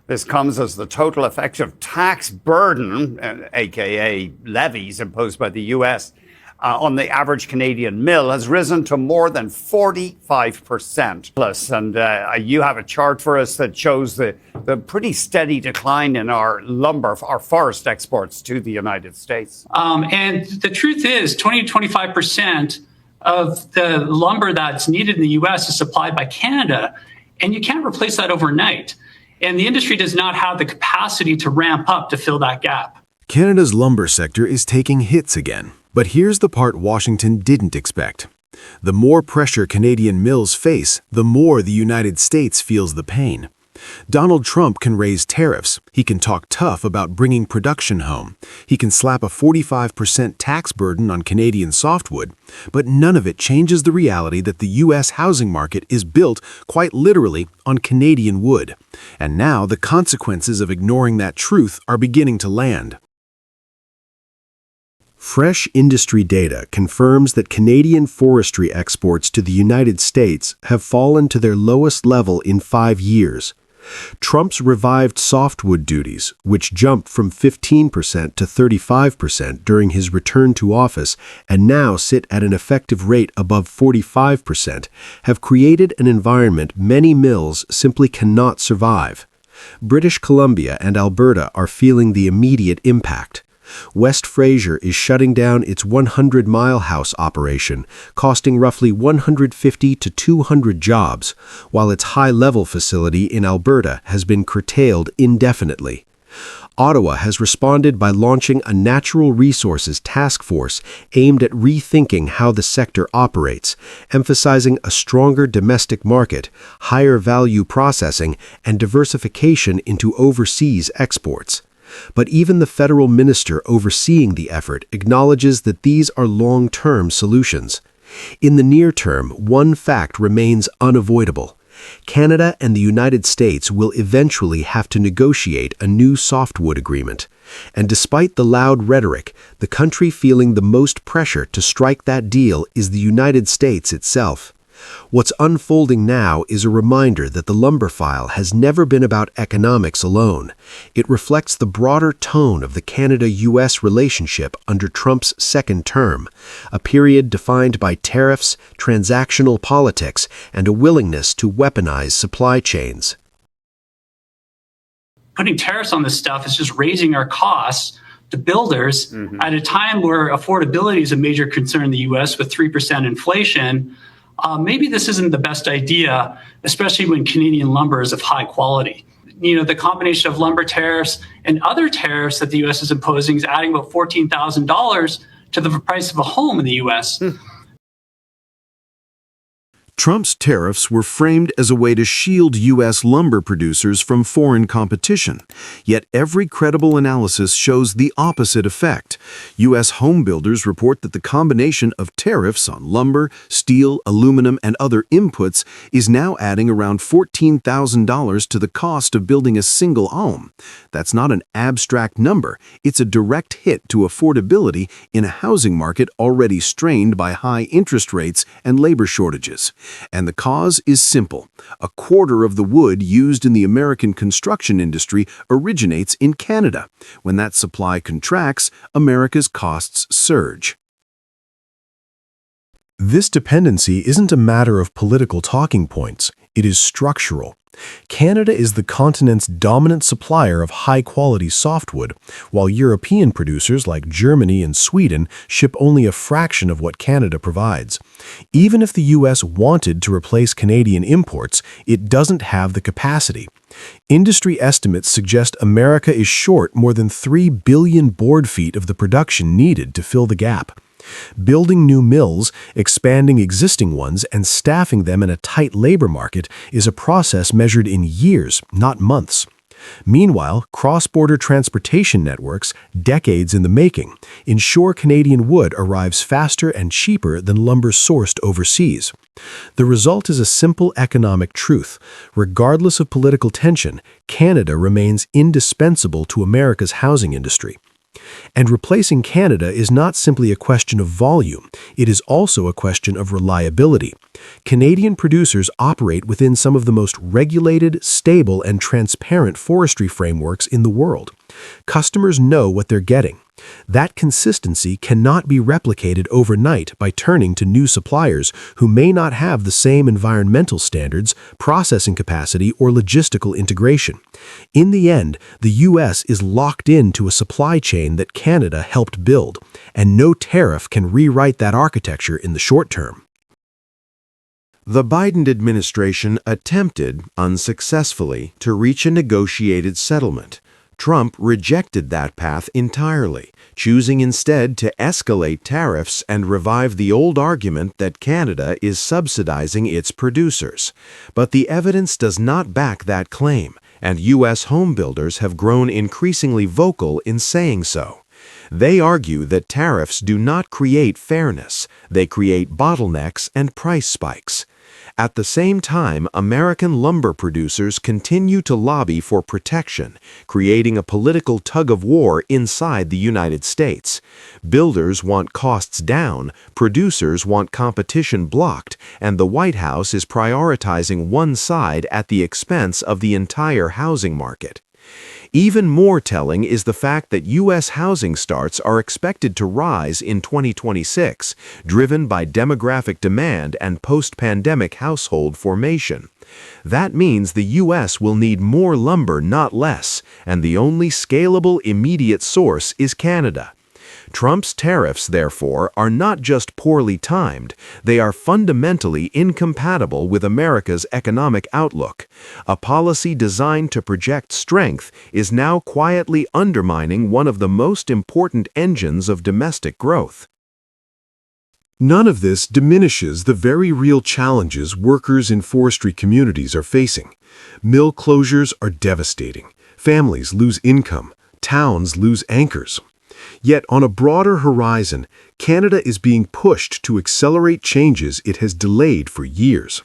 This comes as the total effective tax burden, aka levies imposed by the US, on the average Canadian mill has risen to more than 45% plus. And you have a chart for us that shows the pretty steady decline in our lumber, our forest exports to the United States. And the truth is 20 to 25% of the lumber that's needed in the US is supplied by Canada, and you can't replace that overnight. And the industry does not have the capacity to ramp up to fill that gap. Canada's lumber sector is taking hits again. But here's the part Washington didn't expect. The more pressure Canadian mills face, the more the United States feels the pain. Donald Trump can raise tariffs. He can talk tough about bringing production home. He can slap a 45% tax burden on Canadian softwood. But none of it changes the reality that the U.S. housing market is built, quite literally, on Canadian wood. And now the consequences of ignoring that truth are beginning to land. Fresh industry data confirms that Canadian forestry exports to the United States have fallen to their lowest level in 5 years. Trump's revived softwood duties, which jumped from 15% to 35% during his return to office and now sit at an effective rate above 45%, have created an environment many mills simply cannot survive. British Columbia and Alberta are feeling the immediate impact. West Fraser is shutting down its 100-mile house operation, costing roughly 150 to 200 jobs, while its high-level facility in Alberta has been curtailed indefinitely. Ottawa has responded by launching a natural resources task force aimed at rethinking how the sector operates, emphasizing a stronger domestic market, higher value processing, and diversification into overseas exports. But even the federal minister overseeing the effort acknowledges that these are long-term solutions. In the near term, one fact remains unavoidable. Canada and the United States will eventually have to negotiate a new softwood agreement. And despite the loud rhetoric, the country feeling the most pressure to strike that deal is the United States itself. What's unfolding now is a reminder that the lumber file has never been about economics alone. It reflects the broader tone of the Canada-US relationship under Trump's second term, a period defined by tariffs, transactional politics, and a willingness to weaponize supply chains. Putting tariffs on this stuff is just raising our costs to builders at a time where affordability is a major concern in the US with 3% inflation. Maybe this isn't the best idea, especially when Canadian lumber is of high quality. The combination of lumber tariffs and other tariffs that the U.S. is imposing is adding about $14,000 to the price of a home in the U.S. Trump's tariffs were framed as a way to shield U.S. lumber producers from foreign competition. Yet every credible analysis shows the opposite effect. U.S. homebuilders report that the combination of tariffs on lumber, steel, aluminum, and other inputs is now adding around $14,000 to the cost of building a single home. That's not an abstract number. It's a direct hit to affordability in a housing market already strained by high interest rates and labor shortages. And the cause is simple. A quarter of the wood used in the American construction industry originates in Canada. When that supply contracts, America's costs surge. This dependency isn't a matter of political talking points. It is structural. Canada is the continent's dominant supplier of high-quality softwood, while European producers like Germany and Sweden ship only a fraction of what Canada provides. Even if the U.S. wanted to replace Canadian imports, it doesn't have the capacity. Industry estimates suggest America is short more than 3 billion board feet of the production needed to fill the gap. Building new mills, expanding existing ones, and staffing them in a tight labor market is a process measured in years, not months. Meanwhile, cross-border transportation networks, decades in the making, ensure Canadian wood arrives faster and cheaper than lumber sourced overseas. The result is a simple economic truth. Regardless of political tension, Canada remains indispensable to America's housing industry. And replacing Canada is not simply a question of volume, it is also a question of reliability. Canadian producers operate within some of the most regulated, stable, and transparent forestry frameworks in the world. Customers know what they're getting. That consistency cannot be replicated overnight by turning to new suppliers who may not have the same environmental standards, processing capacity, or logistical integration. In the end, the U.S. is locked into a supply chain that Canada helped build, and no tariff can rewrite that architecture in the short term. The Biden administration attempted, unsuccessfully, to reach a negotiated settlement. Trump rejected that path entirely, choosing instead to escalate tariffs and revive the old argument that Canada is subsidizing its producers. But the evidence does not back that claim, and U.S. homebuilders have grown increasingly vocal in saying so. They argue that tariffs do not create fairness, they create bottlenecks and price spikes. At the same time, American lumber producers continue to lobby for protection, creating a political tug-of-war inside the United States. Builders want costs down, producers want competition blocked, and the White House is prioritizing one side at the expense of the entire housing market. Even more telling is the fact that U.S. housing starts are expected to rise in 2026, driven by demographic demand and post-pandemic household formation. That means the U.S. will need more lumber, not less, and the only scalable immediate source is Canada. Trump's tariffs, therefore, are not just poorly timed, they are fundamentally incompatible with America's economic outlook. A policy designed to project strength is now quietly undermining one of the most important engines of domestic growth. None of this diminishes the very real challenges workers in forestry communities are facing. Mill closures are devastating. Families lose income. Towns lose anchors. Yet, on a broader horizon, Canada is being pushed to accelerate changes it has delayed for years.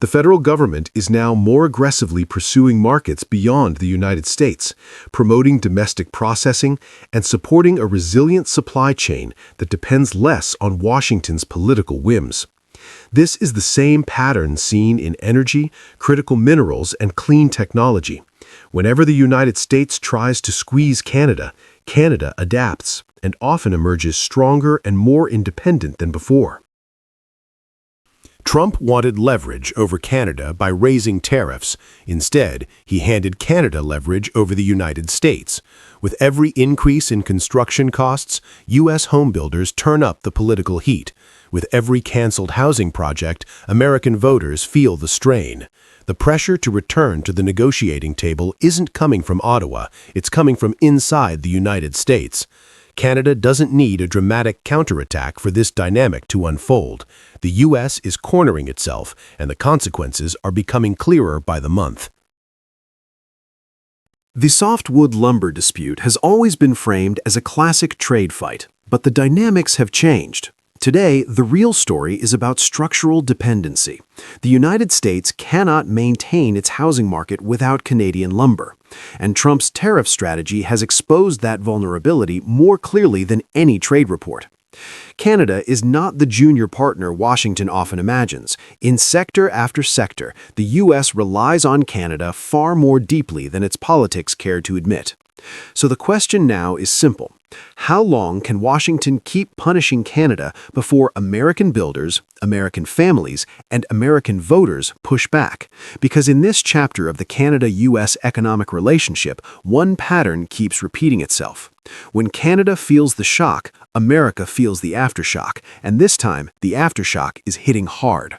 The federal government is now more aggressively pursuing markets beyond the United States, promoting domestic processing and supporting a resilient supply chain that depends less on Washington's political whims. This is the same pattern seen in energy, critical minerals, and clean technology. Whenever the United States tries to squeeze Canada, Canada adapts and often emerges stronger and more independent than before. Trump wanted leverage over Canada by raising tariffs. Instead, he handed Canada leverage over the United States. With every increase in construction costs, U.S. homebuilders turn up the political heat. With every canceled housing project, American voters feel the strain. The pressure to return to the negotiating table isn't coming from Ottawa, it's coming from inside the United States. Canada doesn't need a dramatic counterattack for this dynamic to unfold. The U.S. is cornering itself, and the consequences are becoming clearer by the month. The softwood lumber dispute has always been framed as a classic trade fight, but the dynamics have changed. Today, the real story is about structural dependency. The United States cannot maintain its housing market without Canadian lumber, and Trump's tariff strategy has exposed that vulnerability more clearly than any trade report. Canada is not the junior partner Washington often imagines. In sector after sector, the U.S. relies on Canada far more deeply than its politics care to admit. So the question now is simple. How long can Washington keep punishing Canada before American builders, American families, and American voters push back? Because in this chapter of the Canada-U.S. economic relationship, one pattern keeps repeating itself. When Canada feels the shock, America feels the aftershock, and this time, the aftershock is hitting hard.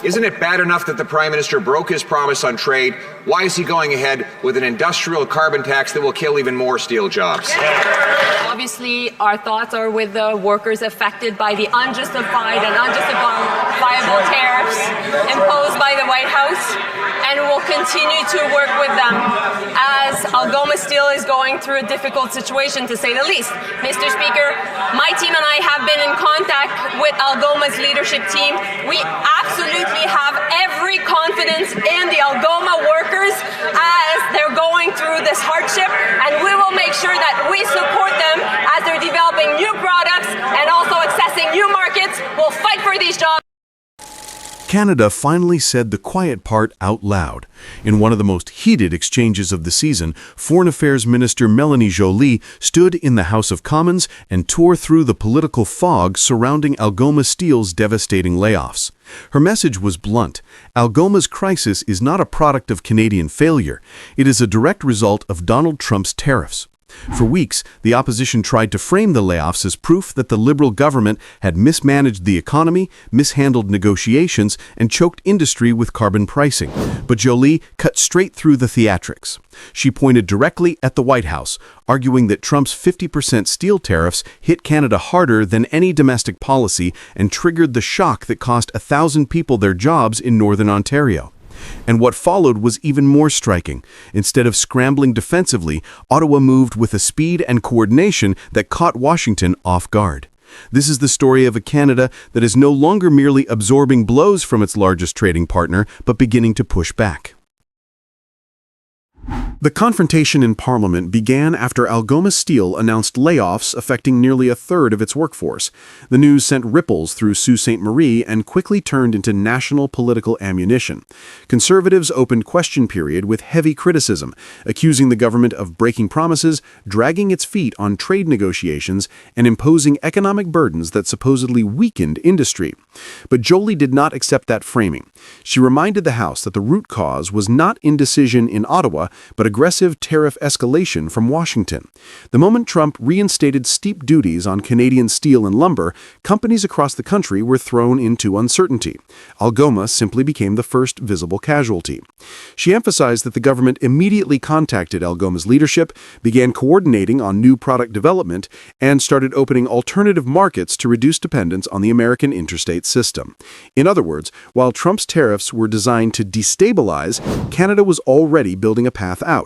Isn't it bad enough that the Prime Minister broke his promise on trade? Why is he going ahead with an industrial carbon tax that will kill even more steel jobs? Obviously, our thoughts are with the workers affected by the unjustified and unjustifiable tariffs imposed by the White House, and we'll continue to work with them as Algoma Steel is going through a difficult situation, to say the least. Mr. Speaker, my team and I have been in contact with Algoma's leadership team. We absolutely have every confidence in the Algoma workers as they're going going through this hardship, and we will make sure that we support them as they're developing new products and also accessing new markets. We'll fight for these jobs. Canada finally said the quiet part out loud. In one of the most heated exchanges of the season, Foreign Affairs Minister Mélanie Joly stood in the House of Commons and tore through the political fog surrounding Algoma Steel's devastating layoffs. Her message was blunt. Algoma's crisis is not a product of Canadian failure. It is a direct result of Donald Trump's tariffs. For weeks, the opposition tried to frame the layoffs as proof that the Liberal government had mismanaged the economy, mishandled negotiations, and choked industry with carbon pricing. But Joly cut straight through the theatrics. She pointed directly at the White House, arguing that Trump's 50% steel tariffs hit Canada harder than any domestic policy and triggered the shock that cost 1,000 people their jobs in Northern Ontario. And what followed was even more striking. Instead of scrambling defensively, Ottawa moved with a speed and coordination that caught Washington off guard. This is the story of a Canada that is no longer merely absorbing blows from its largest trading partner, but beginning to push back. The confrontation in Parliament began after Algoma Steel announced layoffs affecting nearly a third of its workforce. The news sent ripples through Sault Ste. Marie and quickly turned into national political ammunition. Conservatives opened question period with heavy criticism, accusing the government of breaking promises, dragging its feet on trade negotiations, and imposing economic burdens that supposedly weakened industry. But Joly did not accept that framing. She reminded the House that the root cause was not indecision in Ottawa, but aggressive tariff escalation from Washington. The moment Trump reinstated steep duties on Canadian steel and lumber, companies across the country were thrown into uncertainty. Algoma simply became the first visible casualty. She emphasized that the government immediately contacted Algoma's leadership, began coordinating on new product development, and started opening alternative markets to reduce dependence on the American interstate system. In other words, while Trump's tariffs were designed to destabilize, Canada was already building a path out.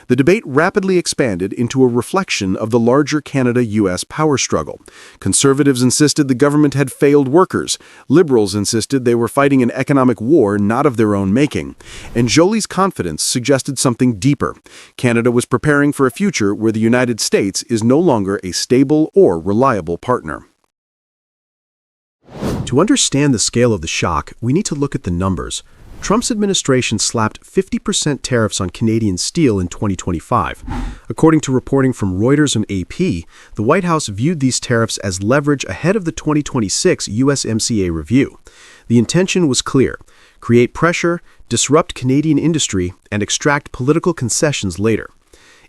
The debate rapidly expanded into a reflection of the larger Canada-US power struggle. Conservatives insisted the government had failed workers. Liberals insisted they were fighting an economic war not of their own making. And Joly's confidence suggested something deeper. Canada was preparing for a future where the United States is no longer a stable or reliable partner. To understand the scale of the shock, we need to look at the numbers. Trump's administration slapped 50% tariffs on Canadian steel in 2025. According to reporting from Reuters and AP, the White House viewed these tariffs as leverage ahead of the 2026 USMCA review. The intention was clear: create pressure, disrupt Canadian industry, and extract political concessions later.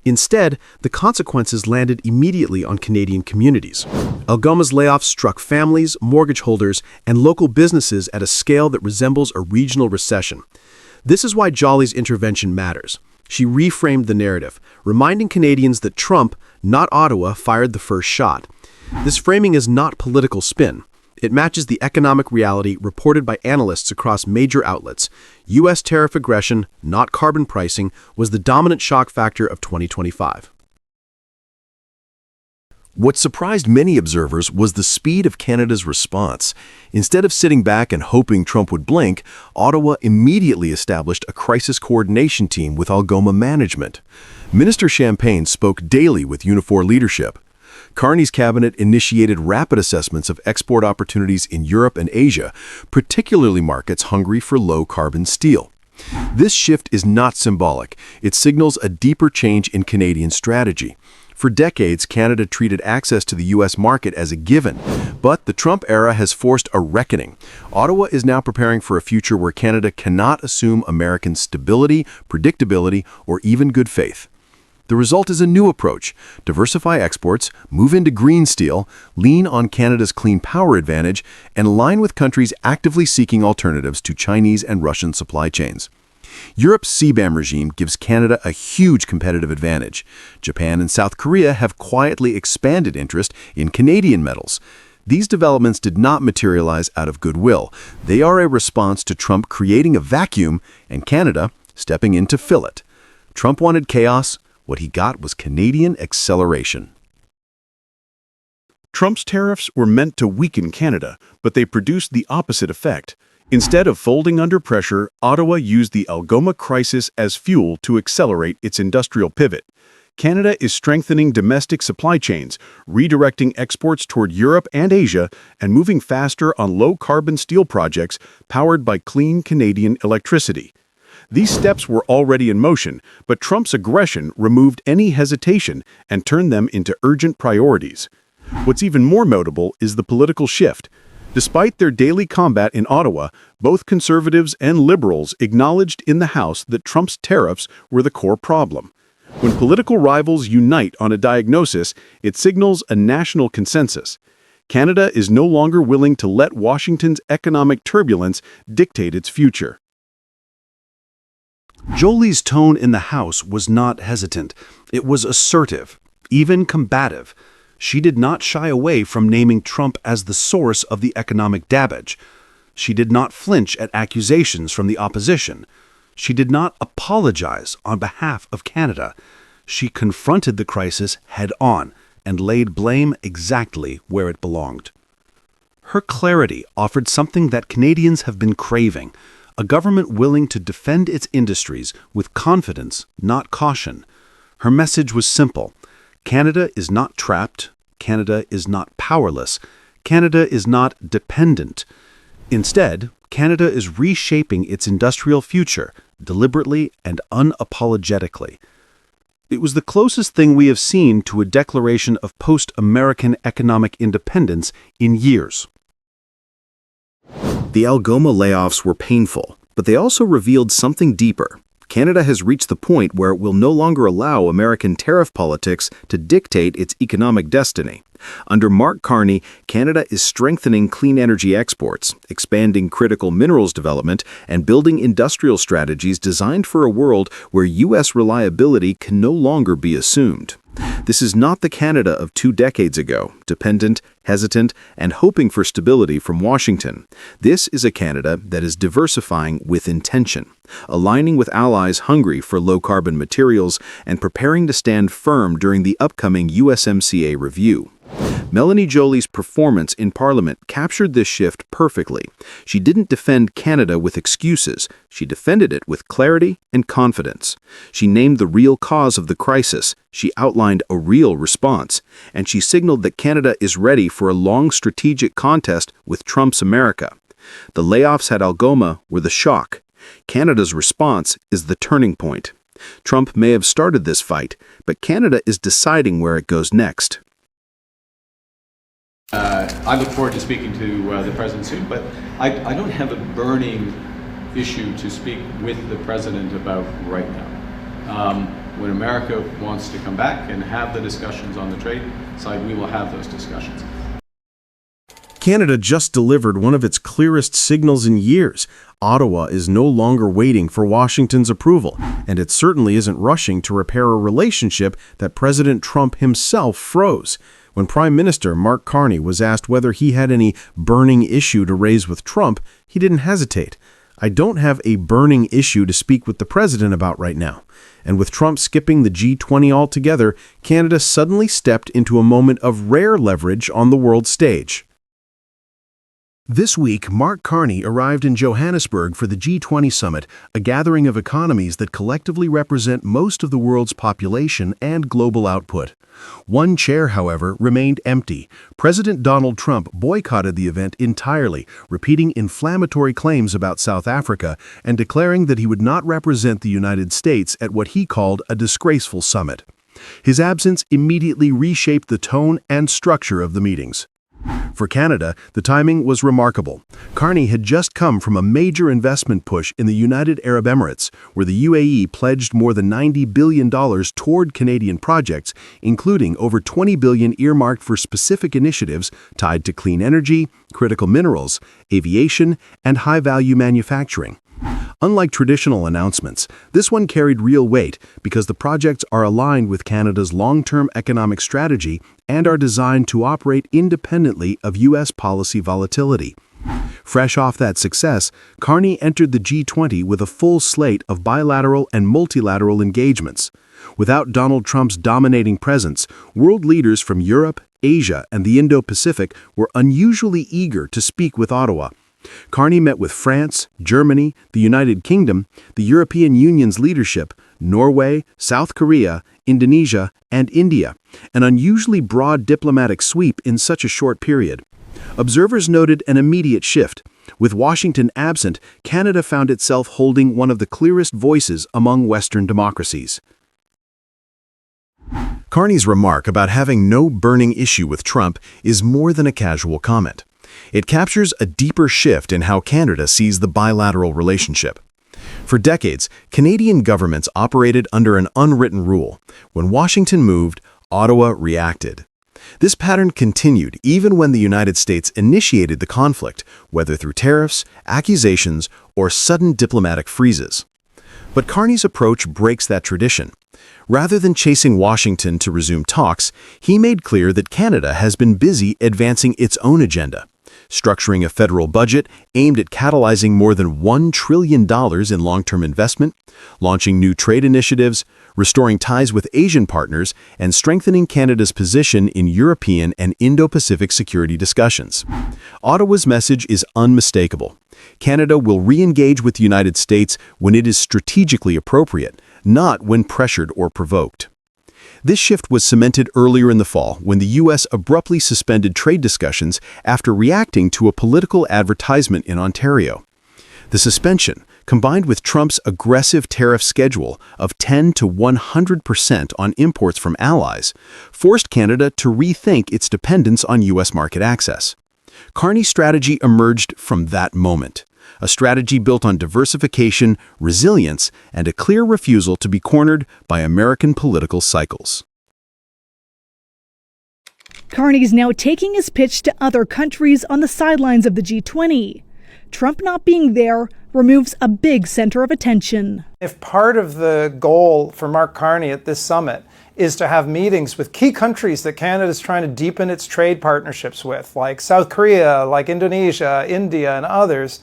Instead, the consequences landed immediately on Canadian communities. Algoma's layoffs struck families, mortgage holders, and local businesses at a scale that resembles a regional recession. This is why Joly's intervention matters. She reframed the narrative, reminding Canadians that Trump, not Ottawa, fired the first shot. This framing is not political spin. It matches the economic reality reported by analysts across major outlets. U.S. tariff aggression, not carbon pricing, was the dominant shock factor of 2025. What surprised many observers was the speed of Canada's response. Instead of sitting back and hoping Trump would blink, Ottawa immediately established a crisis coordination team with Algoma management. Minister Champagne spoke daily with Unifor leadership. Carney's cabinet initiated rapid assessments of export opportunities in Europe and Asia, particularly markets hungry for low-carbon steel. This shift is not symbolic. It signals a deeper change in Canadian strategy. For decades, Canada treated access to the U.S. market as a given, but the Trump era has forced a reckoning. Ottawa is now preparing for a future where Canada cannot assume American stability, predictability, or even good faith. The result is a new approach: diversify exports, move into green steel, lean on Canada's clean power advantage, and align with countries actively seeking alternatives to Chinese and Russian supply chains. Europe's CBAM regime gives Canada a huge competitive advantage. Japan and South Korea have quietly expanded interest in Canadian metals. These developments did not materialize out of goodwill. They are a response to Trump creating a vacuum and Canada stepping in to fill it. Trump wanted chaos. What he got was Canadian acceleration. Trump's tariffs were meant to weaken Canada, but they produced the opposite effect. Instead of folding under pressure, Ottawa used the Algoma crisis as fuel to accelerate its industrial pivot. Canada is strengthening domestic supply chains, redirecting exports toward Europe and Asia, and moving faster on low-carbon steel projects powered by clean Canadian electricity. These steps were already in motion, but Trump's aggression removed any hesitation and turned them into urgent priorities. What's even more notable is the political shift. Despite their daily combat in Ottawa, both Conservatives and Liberals acknowledged in the House that Trump's tariffs were the core problem. When political rivals unite on a diagnosis, it signals a national consensus. Canada is no longer willing to let Washington's economic turbulence dictate its future. Jolie's tone in the House was not hesitant. It was assertive, even combative. She did not shy away from naming Trump as the source of the economic damage. She did not flinch at accusations from the opposition. She did not apologize on behalf of Canada. She confronted the crisis head-on and laid blame exactly where it belonged. Her clarity offered something that Canadians have been craving, a government willing to defend its industries with confidence, not caution. Her message was simple. Canada is not trapped. Canada is not powerless. Canada is not dependent. Instead, Canada is reshaping its industrial future, deliberately and unapologetically. It was the closest thing we have seen to a declaration of post-American economic independence in years. The Algoma layoffs were painful, but they also revealed something deeper. Canada has reached the point where it will no longer allow American tariff politics to dictate its economic destiny. Under Mark Carney, Canada is strengthening clean energy exports, expanding critical minerals development, and building industrial strategies designed for a world where U.S. reliability can no longer be assumed. This is not the Canada of 2 decades ago, dependent, hesitant, and hoping for stability from Washington. This is a Canada that is diversifying with intention, aligning with allies hungry for low-carbon materials, and preparing to stand firm during the upcoming USMCA review. Melanie Joly's performance in Parliament captured this shift perfectly. She didn't defend Canada with excuses. She defended it with clarity and confidence. She named the real cause of the crisis. She outlined a real response. And she signaled that Canada is ready for a long strategic contest with Trump's America. The layoffs at Algoma were the shock. Canada's response is the turning point. Trump may have started this fight, but Canada is deciding where it goes next. I look forward to speaking to the President soon, but I don't have a burning issue to speak with the President about right now. When America wants to come back and have the discussions on the trade side, we will have those discussions. Canada just delivered one of its clearest signals in years. Ottawa is no longer waiting for Washington's approval, and it certainly isn't rushing to repair a relationship that President Trump himself froze. When Prime Minister Mark Carney was asked whether he had any burning issue to raise with Trump, he didn't hesitate. I don't have a burning issue to speak with the president about right now. And with Trump skipping the G20 altogether, Canada suddenly stepped into a moment of rare leverage on the world stage. This week, Mark Carney arrived in Johannesburg for the G20 summit, a gathering of economies that collectively represent most of the world's population and global output. One chair, however, remained empty. President Donald Trump boycotted the event entirely, repeating inflammatory claims about South Africa and declaring that he would not represent the United States at what he called a disgraceful summit. His absence immediately reshaped the tone and structure of the meetings. For Canada, the timing was remarkable. Carney had just come from a major investment push in the United Arab Emirates, where the UAE pledged more than $90 billion toward Canadian projects, including over $20 billion earmarked for specific initiatives tied to clean energy, critical minerals, aviation, and high-value manufacturing. Unlike traditional announcements, this one carried real weight because the projects are aligned with Canada's long-term economic strategy and are designed to operate independently of U.S. policy volatility. Fresh off that success, Carney entered the G20 with a full slate of bilateral and multilateral engagements. Without Donald Trump's dominating presence, world leaders from Europe, Asia, and the Indo-Pacific were unusually eager to speak with Ottawa. Carney met with France, Germany, the United Kingdom, the European Union's leadership, Norway, South Korea, Indonesia, and India, an unusually broad diplomatic sweep in such a short period. Observers noted an immediate shift. With Washington absent, Canada found itself holding one of the clearest voices among Western democracies. Carney's remark about having no burning issue with Trump is more than a casual comment. It captures a deeper shift in how Canada sees the bilateral relationship. For decades, Canadian governments operated under an unwritten rule. When Washington moved, Ottawa reacted. This pattern continued even when the United States initiated the conflict, whether through tariffs, accusations, or sudden diplomatic freezes. But Carney's approach breaks that tradition. Rather than chasing Washington to resume talks, he made clear that Canada has been busy advancing its own agenda, structuring a federal budget aimed at catalyzing more than $1 trillion in long-term investment, launching new trade initiatives, restoring ties with Asian partners, and strengthening Canada's position in European and Indo-Pacific security discussions. Ottawa's message is unmistakable. Canada will re-engage with the United States when it is strategically appropriate, not when pressured or provoked. This shift was cemented earlier in the fall when the U.S. abruptly suspended trade discussions after reacting to a political advertisement in Ontario. The suspension, combined with Trump's aggressive tariff schedule of 10 to 100% on imports from allies, forced Canada to rethink its dependence on U.S. market access. Carney's strategy emerged from that moment, a strategy built on diversification, resilience, and a clear refusal to be cornered by American political cycles. Carney's now taking his pitch to other countries on the sidelines of the G20. Trump not being there removes a big center of attention. If part of the goal for Mark Carney at this summit is to have meetings with key countries that Canada is trying to deepen its trade partnerships with, like South Korea, like Indonesia, India, and others,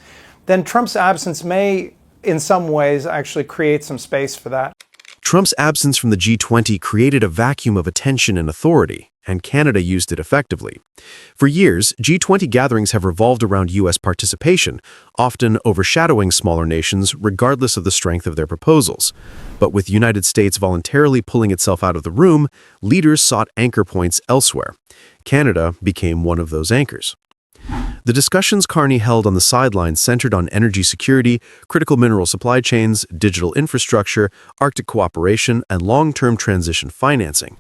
then Trump's absence may, in some ways, actually create some space for that. Trump's absence from the G20 created a vacuum of attention and authority, and Canada used it effectively. For years, G20 gatherings have revolved around U.S. participation, often overshadowing smaller nations regardless of the strength of their proposals. But with the United States voluntarily pulling itself out of the room, leaders sought anchor points elsewhere. Canada became one of those anchors. The discussions Carney held on the sidelines centered on energy security, critical mineral supply chains, digital infrastructure, Arctic cooperation, and long-term transition financing.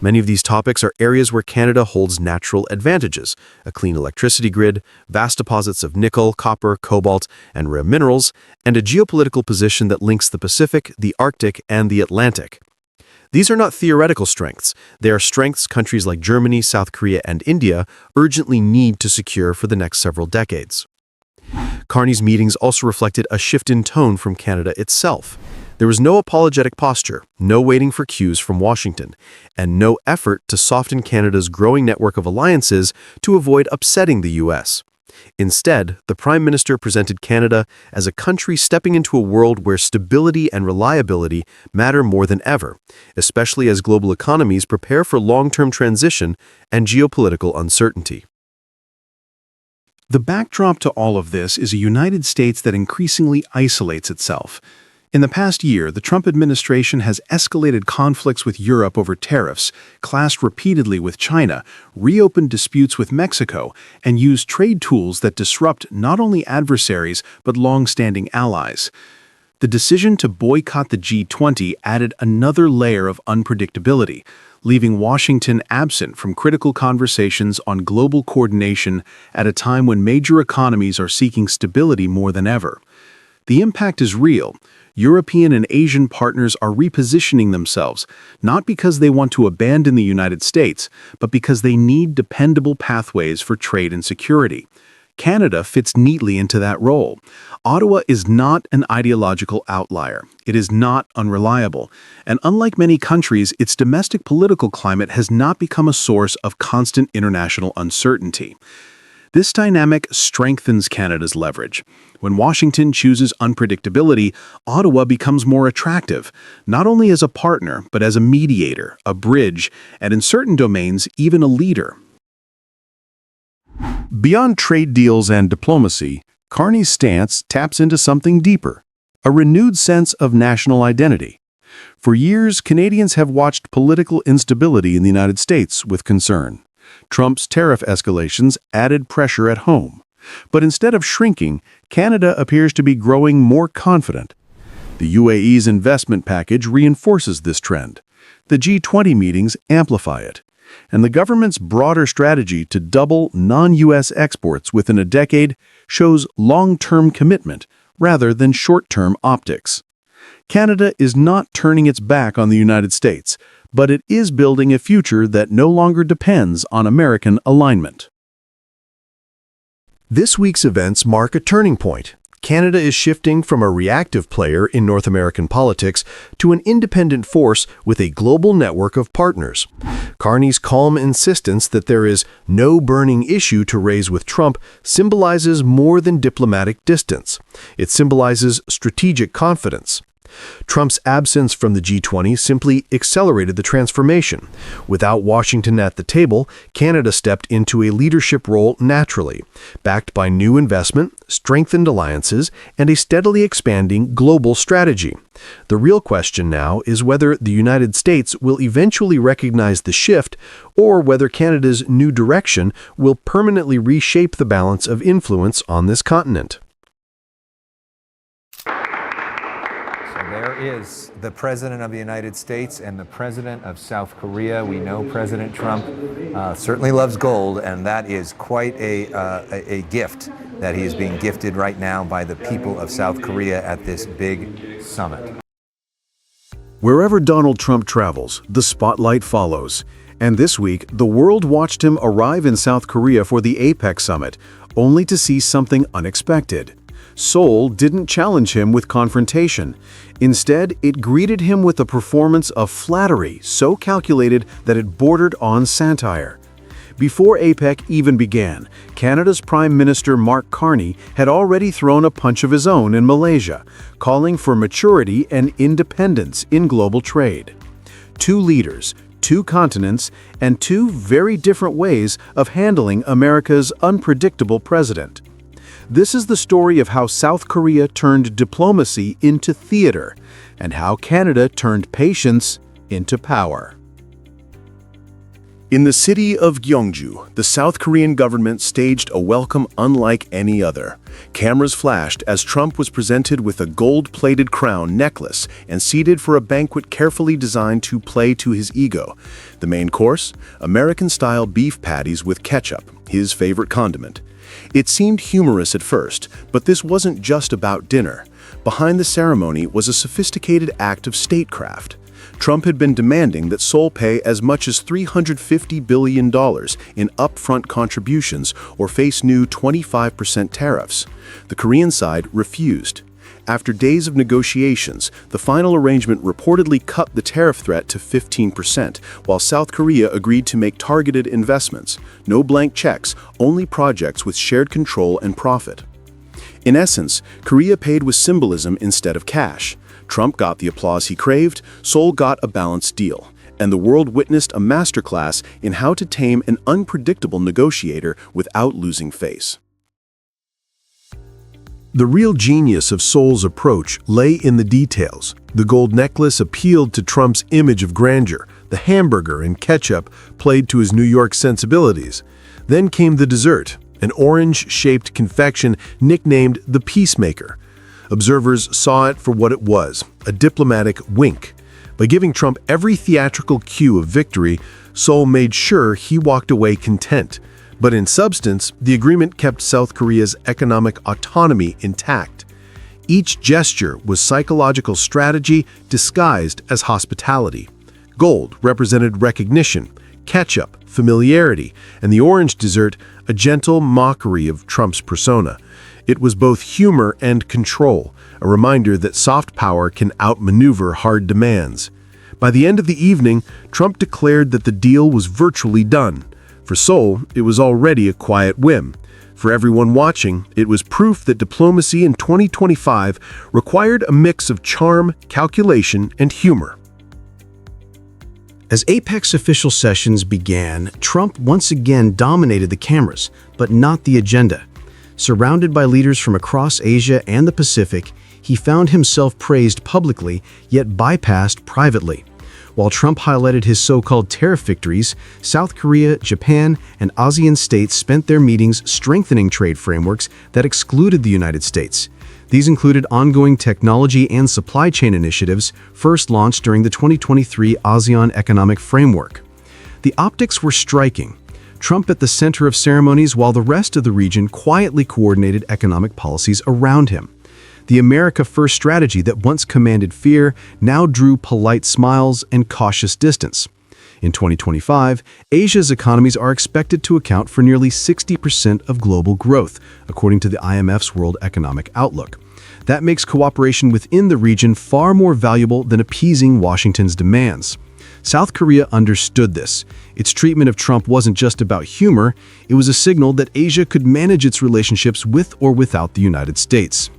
Many of these topics are areas where Canada holds natural advantages: a clean electricity grid, vast deposits of nickel, copper, cobalt, and rare minerals, and a geopolitical position that links the Pacific, the Arctic, and the Atlantic. These are not theoretical strengths. They are strengths countries like Germany, South Korea, and India urgently need to secure for the next several decades. Carney's meetings also reflected a shift in tone from Canada itself. There was no apologetic posture, no waiting for cues from Washington, and no effort to soften Canada's growing network of alliances to avoid upsetting the U.S. Instead, the Prime Minister presented Canada as a country stepping into a world where stability and reliability matter more than ever, especially as global economies prepare for long-term transition and geopolitical uncertainty. The backdrop to all of this is a United States that increasingly isolates itself. In the past year, the Trump administration has escalated conflicts with Europe over tariffs, clashed repeatedly with China, reopened disputes with Mexico, and used trade tools that disrupt not only adversaries but long-standing allies. The decision to boycott the G20 added another layer of unpredictability, leaving Washington absent from critical conversations on global coordination at a time when major economies are seeking stability more than ever. The impact is real. European and Asian partners are repositioning themselves, not because they want to abandon the United States, but because they need dependable pathways for trade and security. Canada fits neatly into that role. Ottawa is not an ideological outlier. It is not unreliable. And unlike many countries, its domestic political climate has not become a source of constant international uncertainty. This dynamic strengthens Canada's leverage. When Washington chooses unpredictability, Ottawa becomes more attractive, not only as a partner, but as a mediator, a bridge, and in certain domains, even a leader. Beyond trade deals and diplomacy, Carney's stance taps into something deeper, a renewed sense of national identity. For years, Canadians have watched political instability in the United States with concern. Trump's tariff escalations added pressure at home. But instead of shrinking, Canada appears to be growing more confident. The UAE's investment package reinforces this trend. The G20 meetings amplify it. And the government's broader strategy to double non-U.S. exports within a decade shows long-term commitment rather than short-term optics. Canada is not turning its back on the United States, but it is building a future that no longer depends on American alignment. This week's events mark a turning point. Canada is shifting from a reactive player in North American politics to an independent force with a global network of partners. Carney's calm insistence that there is no burning issue to raise with Trump symbolizes more than diplomatic distance. It symbolizes strategic confidence. Trump's absence from the G20 simply accelerated the transformation. Without Washington at the table, Canada stepped into a leadership role naturally, backed by new investment, strengthened alliances, and a steadily expanding global strategy. The real question now is whether the United States will eventually recognize the shift, or whether Canada's new direction will permanently reshape the balance of influence on this continent. There is the President of the United States and the President of South Korea. We know President Trump certainly loves gold, and that is quite a gift that he is being gifted right now by the people of South Korea at this big summit. Wherever Donald Trump travels, the spotlight follows. And this week, the world watched him arrive in South Korea for the APEC summit, only to see something unexpected. Seoul didn't challenge him with confrontation. Instead, it greeted him with a performance of flattery so calculated that it bordered on satire. Before APEC even began, Canada's Prime Minister Mark Carney had already thrown a punch of his own in Malaysia, calling for maturity and independence in global trade. Two leaders, two continents, and two very different ways of handling America's unpredictable president. This is the story of how South Korea turned diplomacy into theater, and how Canada turned patience into power. In the city of Gyeongju, the South Korean government staged a welcome unlike any other. Cameras flashed as Trump was presented with a gold-plated crown necklace and seated for a banquet carefully designed to play to his ego. The main course? American-style beef patties with ketchup, his favorite condiment. It seemed humorous at first, but this wasn't just about dinner. Behind the ceremony was a sophisticated act of statecraft. Trump had been demanding that Seoul pay as much as $350 billion in upfront contributions or face new 25% tariffs. The Korean side refused. After days of negotiations, the final arrangement reportedly cut the tariff threat to 15%, while South Korea agreed to make targeted investments. No blank checks, only projects with shared control and profit. In essence, Korea paid with symbolism instead of cash. Trump got the applause he craved, Seoul got a balanced deal, and the world witnessed a masterclass in how to tame an unpredictable negotiator without losing face. The real genius of Seoul's approach lay in the details. The gold necklace appealed to Trump's image of grandeur. The hamburger and ketchup played to his New York sensibilities. Then came the dessert, an orange-shaped confection nicknamed the Peacemaker. Observers saw it for what it was, a diplomatic wink. By giving Trump every theatrical cue of victory, Seoul made sure he walked away content. But in substance, the agreement kept South Korea's economic autonomy intact. Each gesture was psychological strategy disguised as hospitality. Gold represented recognition, ketchup, familiarity, and the orange dessert, a gentle mockery of Trump's persona. It was both humor and control, a reminder that soft power can outmaneuver hard demands. By the end of the evening, Trump declared that the deal was virtually done. For Seoul, it was already a quiet whim. For everyone watching, it was proof that diplomacy in 2025 required a mix of charm, calculation, and humor. As APEC's official sessions began, Trump once again dominated the cameras, but not the agenda. Surrounded by leaders from across Asia and the Pacific, he found himself praised publicly, yet bypassed privately. While Trump highlighted his so-called tariff victories, South Korea, Japan, and ASEAN states spent their meetings strengthening trade frameworks that excluded the United States. These included ongoing technology and supply chain initiatives, first launched during the 2023 ASEAN Economic Framework. The optics were striking. Trump at the center of ceremonies while the rest of the region quietly coordinated economic policies around him. The America First strategy that once commanded fear now drew polite smiles and cautious distance. In 2025, Asia's economies are expected to account for nearly 60% of global growth, according to the IMF's World Economic Outlook. That makes cooperation within the region far more valuable than appeasing Washington's demands. South Korea understood this. Its treatment of Trump wasn't just about humor, it was a signal that Asia could manage its relationships with or without the United States.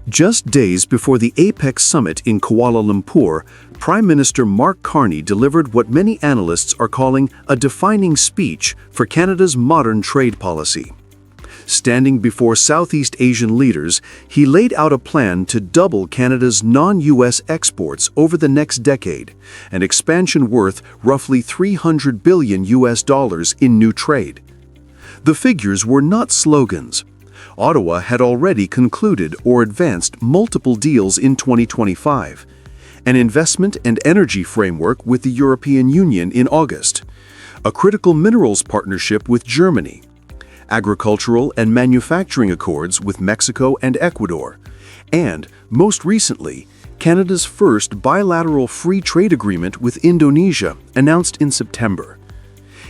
Just days before the APEC summit in Kuala Lumpur, Prime Minister Mark Carney delivered what many analysts are calling a defining speech for Canada's modern trade policy. Standing before Southeast Asian leaders, he laid out a plan to double Canada's non-US exports over the next decade, an expansion worth roughly $300 billion in new trade. The figures were not slogans. Ottawa had already concluded or advanced multiple deals in 2025, an investment and energy framework with the European Union in August, a critical minerals partnership with Germany, agricultural and manufacturing accords with Mexico and Ecuador, and, most recently, Canada's first bilateral free trade agreement with Indonesia, announced in September.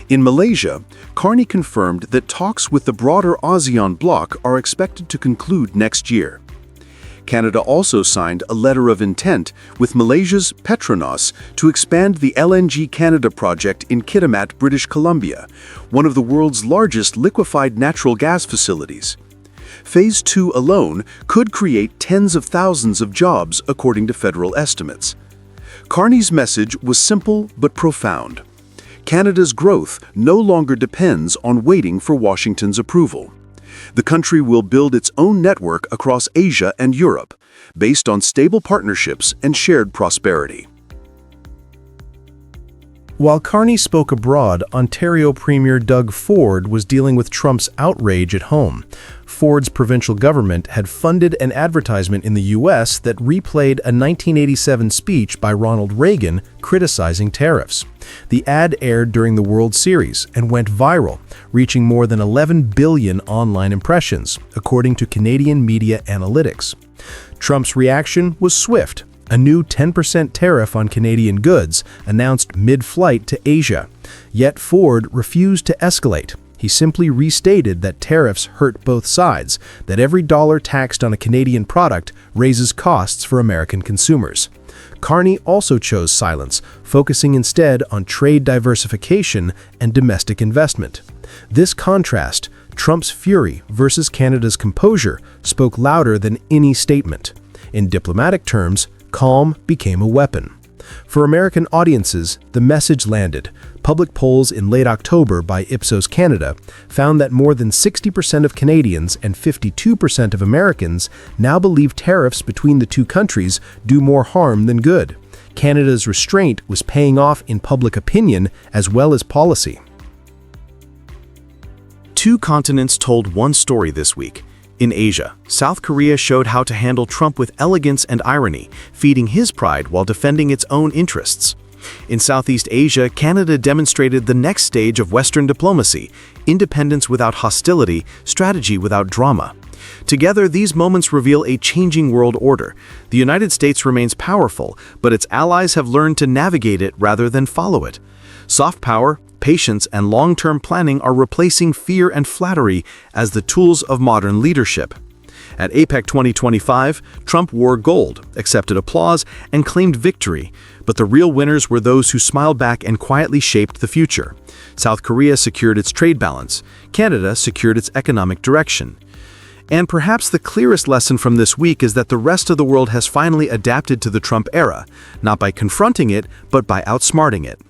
In Malaysia, Carney confirmed that talks with the broader ASEAN bloc are expected to conclude next year. Canada also signed a letter of intent with Malaysia's Petronas to expand the LNG Canada project in Kitimat, British Columbia, one of the world's largest liquefied natural gas facilities. Phase 2 alone could create tens of thousands of jobs, according to federal estimates. Carney's message was simple but profound. Canada's growth no longer depends on waiting for Washington's approval. The country will build its own network across Asia and Europe, based on stable partnerships and shared prosperity. While Carney spoke abroad, Ontario Premier Doug Ford was dealing with Trump's outrage at home. Ford's provincial government had funded an advertisement in the U.S. that replayed a 1987 speech by Ronald Reagan criticizing tariffs. The ad aired during the World Series and went viral, reaching more than 11 billion online impressions, according to Canadian media analytics. Trump's reaction was swift. A new 10% tariff on Canadian goods announced mid-flight to Asia. Yet Ford refused to escalate. He simply restated that tariffs hurt both sides, that every dollar taxed on a Canadian product raises costs for American consumers. Carney also chose silence, focusing instead on trade diversification and domestic investment. This contrast, Trump's fury versus Canada's composure, spoke louder than any statement. In diplomatic terms, calm became a weapon. For American audiences, the message landed. Public polls in late October by Ipsos Canada found that more than 60% of Canadians and 52% of Americans now believe tariffs between the two countries do more harm than good. Canada's restraint was paying off in public opinion as well as policy. Two continents told one story this week. In Asia, South Korea showed how to handle Trump with elegance and irony, feeding his pride while defending its own interests. In Southeast Asia, Canada demonstrated the next stage of Western diplomacy: independence without hostility, strategy without drama. Together, these moments reveal a changing world order. The United States remains powerful, but its allies have learned to navigate it rather than follow it. Soft power, patience, and long-term planning are replacing fear and flattery as the tools of modern leadership. At APEC 2025, Trump wore gold, accepted applause, and claimed victory, but the real winners were those who smiled back and quietly shaped the future. South Korea secured its trade balance. Canada secured its economic direction. And perhaps the clearest lesson from this week is that the rest of the world has finally adapted to the Trump era, not by confronting it, but by outsmarting it.